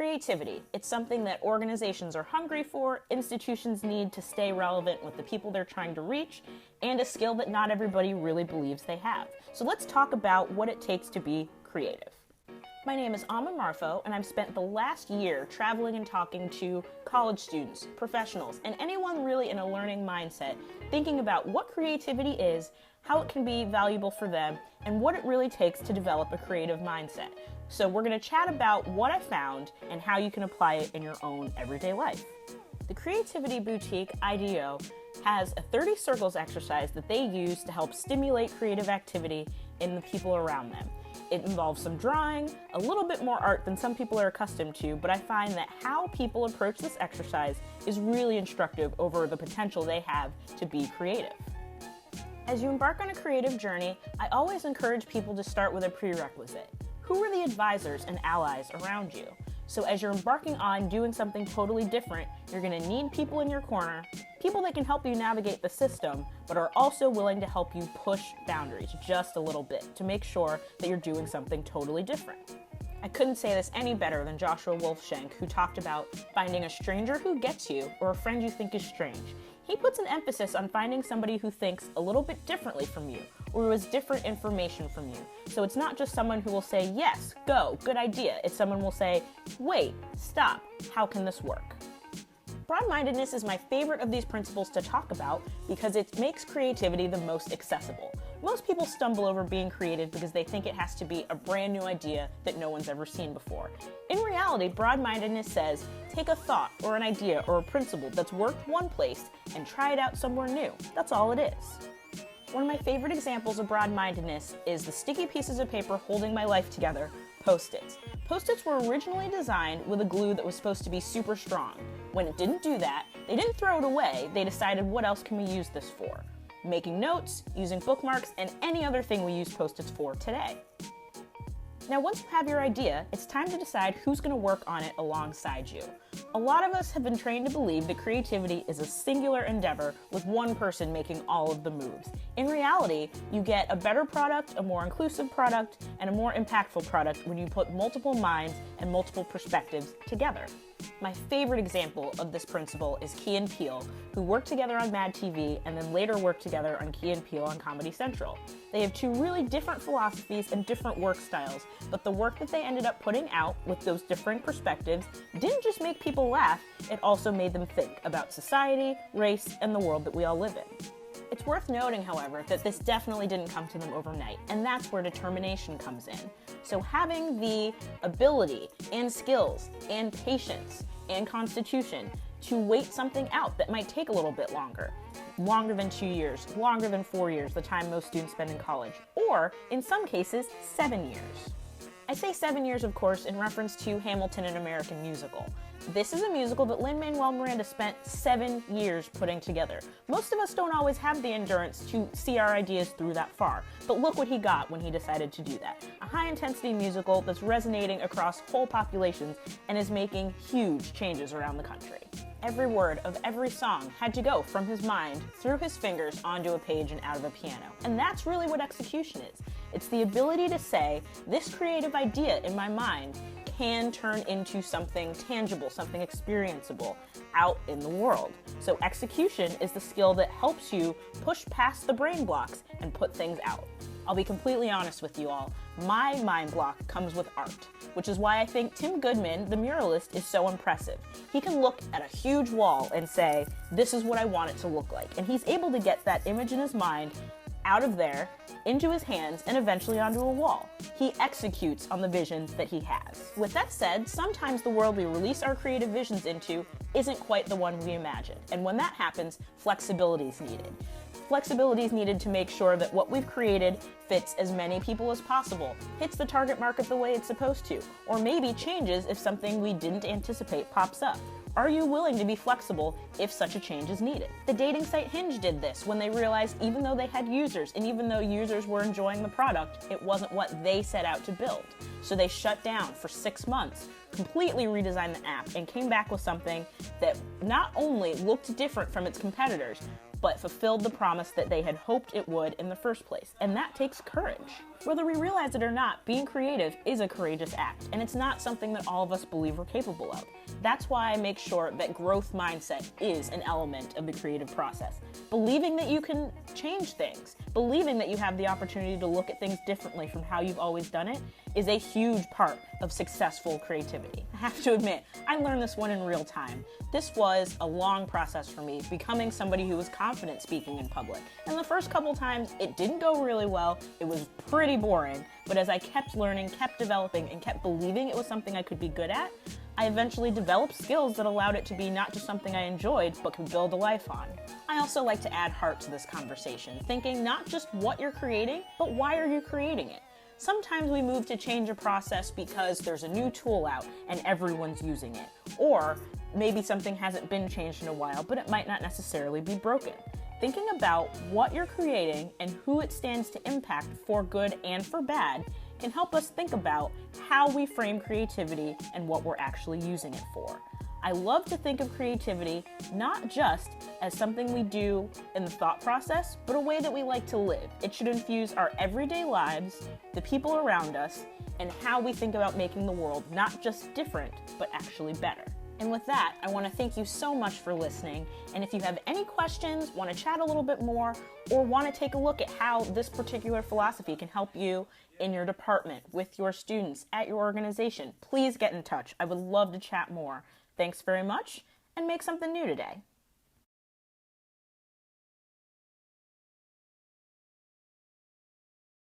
Creativity. It's something that organizations are hungry for, institutions need to stay relevant with the people they're trying to reach, and a skill that not everybody really believes they have. So let's talk about what it takes to be creative. My name is Amma Marfo, and I've spent the last year traveling and talking to college students, professionals, and anyone really in a learning mindset, thinking about what creativity is, how it can be valuable for them, and what it really takes to develop a creative mindset. So we're going to chat about what I found and how you can apply it in your own everyday life. The Creativity Boutique, IDEO, has a 30 circles exercise that they use to help stimulate creative activity in the people around them. It involves some drawing, a little bit more art than some people are accustomed to, but I find that how people approach this exercise is really instructive over the potential they have to be creative. As you embark on a creative journey, I always encourage people to start with a prerequisite. Who are the advisors and allies around you? So as you're embarking on doing something totally different, you're going to need people in your corner, people that can help you navigate the system, but are also willing to help you push boundaries just a little bit to make sure that you're doing something totally different. I couldn't say this any better than Joshua Wolfshank, who talked about finding a stranger who gets you or a friend you think is strange. He puts an emphasis on finding somebody who thinks a little bit differently from you or who has different information from you. So it's not just someone who will say, yes, go, good idea. It's someone who will say, wait, stop, how can this work? Broad-mindedness is my favorite of these principles to talk about because it makes creativity the most accessible. Most people stumble over being creative because they think it has to be a brand new idea that no one's ever seen before. In reality, broad-mindedness says, take a thought or an idea or a principle that's worked one place and try it out somewhere new. That's all it is. One of my favorite examples of broad-mindedness is the sticky pieces of paper holding my life together, Post-its. Post-its were originally designed with a glue that was supposed to be super strong. When it didn't do that, they didn't throw it away, they decided what else can we use this for? Making notes, using bookmarks, and any other thing we use Post-its for today. Now once you have your idea, it's time to decide who's going to work on it alongside you. A lot of us have been trained to believe that creativity is a singular endeavor with one person making all of the moves. In reality, you get a better product, a more inclusive product, and a more impactful product when you put multiple minds and multiple perspectives together. My favorite example of this principle is Key and Peele, who worked together on Mad TV and then later worked together on Key and Peele on Comedy Central. They have two really different philosophies and different work styles, but the work that they ended up putting out with those different perspectives didn't just make people laugh, it also made them think about society, race, and the world that we all live in. It's worth noting, however, that this definitely didn't come to them overnight, and that's where determination comes in. So having the ability and skills and patience and constitution to wait something out that might take a little bit longer than 2 years, longer than 4 years, the time most students spend in college, or in some cases, 7 years. I say 7 years, of course, in reference to Hamilton, an American musical. This is a musical that Lin-Manuel Miranda spent 7 years putting together. Most of us don't always have the endurance to see our ideas through that far, but look what he got when he decided to do that. A high-intensity musical that's resonating across whole populations and is making huge changes around the country. Every word of every song had to go from his mind, through his fingers, onto a page and out of a piano. And that's really what execution is. It's the ability to say, this creative idea in my mind can turn into something tangible, something experienceable out in the world. So execution is the skill that helps you push past the brain blocks and put things out. I'll be completely honest with you all, my mind block comes with art, which is why I think Tim Goodman, the muralist, is so impressive. He can look at a huge wall and say, this is what I want it to look like. And he's able to get that image in his mind out of there, into his hands, and eventually onto a wall. He executes on the vision that he has. With that said, sometimes the world we release our creative visions into isn't quite the one we imagined. And when that happens, flexibility is needed. Flexibility is needed to make sure that what we've created fits as many people as possible, hits the target market the way it's supposed to, or maybe changes if something we didn't anticipate pops up. Are you willing to be flexible if such a change is needed? The dating site Hinge did this when they realized even though they had users and even though users were enjoying the product, it wasn't what they set out to build. So they shut down for 6 months, completely redesigned the app, and came back with something that not only looked different from its competitors, but fulfilled the promise that they had hoped it would in the first place. And that takes courage. Whether we realize it or not, being creative is a courageous act, and it's not something that all of us believe we're capable of. That's why I make sure that growth mindset is an element of the creative process. Believing that you can change things, believing that you have the opportunity to look at things differently from how you've always done it, is a huge part of successful creativity. I have to admit, I learned this one in real time. This was a long process for me, becoming somebody who was confident speaking in public. And the first couple times, it didn't go really well. It was pretty boring, but as I kept learning, kept developing, and kept believing it was something I could be good at, I eventually developed skills that allowed it to be not just something I enjoyed, but could build a life on. I also like to add heart to this conversation, thinking not just what you're creating, but why are you creating it? Sometimes we move to change a process because there's a new tool out and everyone's using it. Or maybe something hasn't been changed in a while, but it might not necessarily be broken. Thinking about what you're creating and who it stands to impact for good and for bad can help us think about how we frame creativity and what we're actually using it for. I love to think of creativity not just as something we do in the thought process, but a way that we like to live. It should infuse our everyday lives, the people around us, and how we think about making the world not just different, but actually better. And with that, I want to thank you so much for listening. And if you have any questions, want to chat a little bit more, or want to take a look at how this particular philosophy can help you in your department, with your students, at your organization, please get in touch. I would love to chat more. Thanks very much, and make something new today.